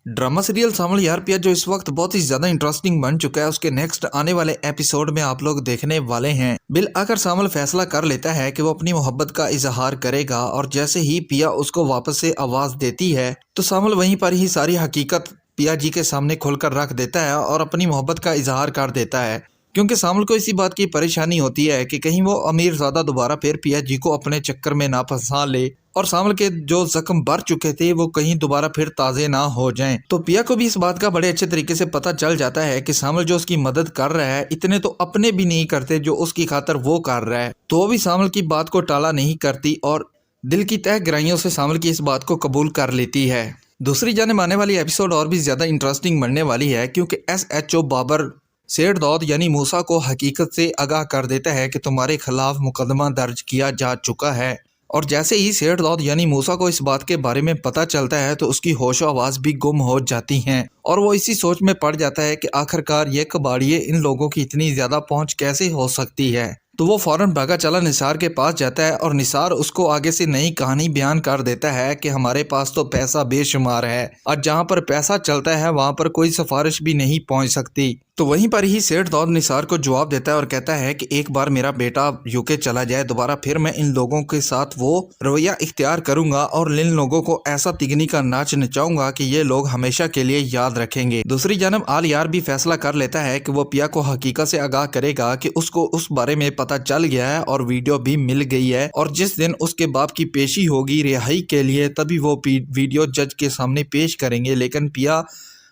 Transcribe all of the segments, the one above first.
Drama serial सामल यार पिया जो इस वक्त बहुत ही ज्यादा इंटरेस्टिंग बन चुका है, उसके नेक्स्ट आने वाले एपिसोड में आप लोग देखने वाले हैं। बिल आकर सामल फैसला कर लेता है कि वो अपनी मोहब्बत का इजहार करेगा, और जैसे ही पिया उसको वापस से आवाज देती है तो सामल वहीं पर ही सारी हकीकत पिया जी के सामने खोलकर रख देता है और अपनी मोहब्बत का इजहार कर देता है। क्योंकि सामल को इसी बात की परेशानी होती है कि कहीं वो अमीरजादा दोबारा फिर पिया जी को अपने चक्कर में ना फंसा ले, और सामल के जो जख्म भर चुके थे वो कहीं दोबारा फिर ताजे ना हो जाएं। तो पिया को भी इस बात का बड़े अच्छे तरीके से पता चल जाता है कि सामल जो उसकी मदद कर रहा है इतने तो अपने भी नहीं करते जो उसकी खातर वो कर रहा है। तो वो भी सामल की बात को टाला नहीं करती और दिल की तह गहराइयों से सामल की इस बात को कबूल कर लेती है। दूसरी जाने आने वाली एपिसोड और भी ज्यादा इंटरेस्टिंग बनने वाली है, क्योंकि SHO बाबर सेठ दौद यानी मूसा को हकीकत से आगाह कर देता है कि तुम्हारे खिलाफ मुकदमा दर्ज किया जा चुका है। और जैसे ही सेठ दौद यानी मूसा को इस बात के बारे में पता चलता है तो उसकी होशो आवाज भी गुम हो जाती हैं, और वो इसी सोच में पड़ जाता है कि आखिरकार ये कबाड़िए इन लोगों की इतनी ज्यादा पहुंच कैसे हो सकती है। तो वो फौरन भागा चला निसार के पास जाता है और निसार उसको आगे से नई कहानी बयान कर देता है कि हमारे पास तो पैसा बेशुमार है और जहाँ पर पैसा चलता है वहाँ पर कोई सिफारिश भी नहीं पहुँच सकती। तो वहीं पर ही सेठ दौद निसार को जवाब देता है और कहता है कि एक बार मेरा बेटा यूके चला जाए दोबारा फिर मैं इन लोगों के साथ वो रवैया इख्तियार करूंगा और इन लोगों को ऐसा तिगनी का नाच नचाऊंगा कि ये लोग हमेशा के लिए याद रखेंगे। दूसरी जानब आल यार भी फैसला कर लेता है कि वो पिया को हकीकत से आगाह करेगा कि उसको उस बारे में पता चल गया है और वीडियो भी मिल गई है, और जिस दिन उसके बाप की पेशी होगी रिहाई के लिए तभी वो वीडियो जज के सामने पेश करेंगे। लेकिन पिया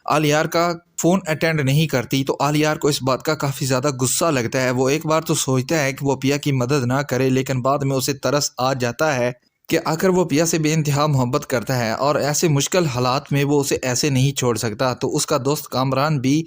आलियार का फोन अटेंड नहीं करती, तो आलियार को इस बात का काफी ज्यादा गुस्सा लगता है। वो एक बार तो सोचता है कि वो पिया की मदद ना करे, लेकिन बाद में उसे तरस आ जाता है कि आखिर वो पिया से बेइंतहा मोहब्बत करता है और ऐसे मुश्किल हालात में वो उसे ऐसे नहीं छोड़ सकता। तो उसका दोस्त कामरान भी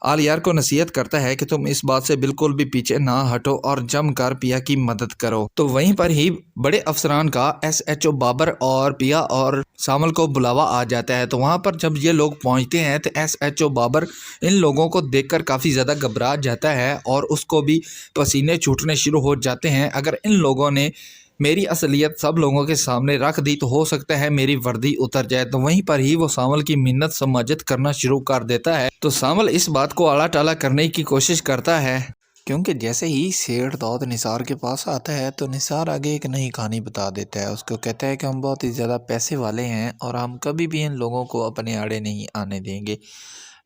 आलियार को नसीहत करता है कि तुम इस बात से बिल्कुल भी पीछे ना हटो और जमकर पिया की मदद करो। तो वहीं पर ही बड़े अफसरान का SHO बाबर और पिया और सामल को बुलावा आ जाता है। तो वहां पर जब ये लोग पहुंचते हैं तो SHO बाबर इन लोगों को देखकर काफ़ी ज़्यादा घबरा जाता है और उसको भी पसीने छूटने शुरू हो जाते हैं। अगर इन लोगों ने मेरी असलियत सब लोगों के सामने रख दी तो हो सकता है मेरी वर्दी उतर जाए। तो वहीं पर ही वो सामल की मिन्नत समाजत करना शुरू कर देता है। तो सामल इस बात को आला टाला करने की कोशिश करता है, क्योंकि जैसे ही सेठ दौद निसार के पास आता है तो निसार आगे एक नई कहानी बता देता है। उसको कहता है कि हम बहुत ही ज़्यादा पैसे वाले हैं और हम कभी भी इन लोगों को अपने आड़े नहीं आने देंगे।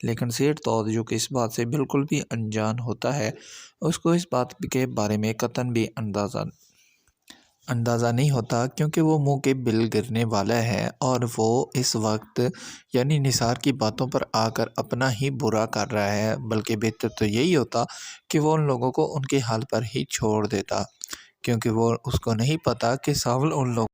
लेकिन सेठ दौद जो कि इस बात से बिल्कुल भी अनजान होता है, उसको इस बात के बारे में कतन भी अंदाज़ा नहीं होता, क्योंकि वो मुंह के बिल गिरने वाला है और वो इस वक्त यानी निसार की बातों पर आकर अपना ही बुरा कर रहा है। बल्कि बेहतर तो यही होता कि वो उन लोगों को उनके हाल पर ही छोड़ देता, क्योंकि वो उसको नहीं पता कि सावल उन लोग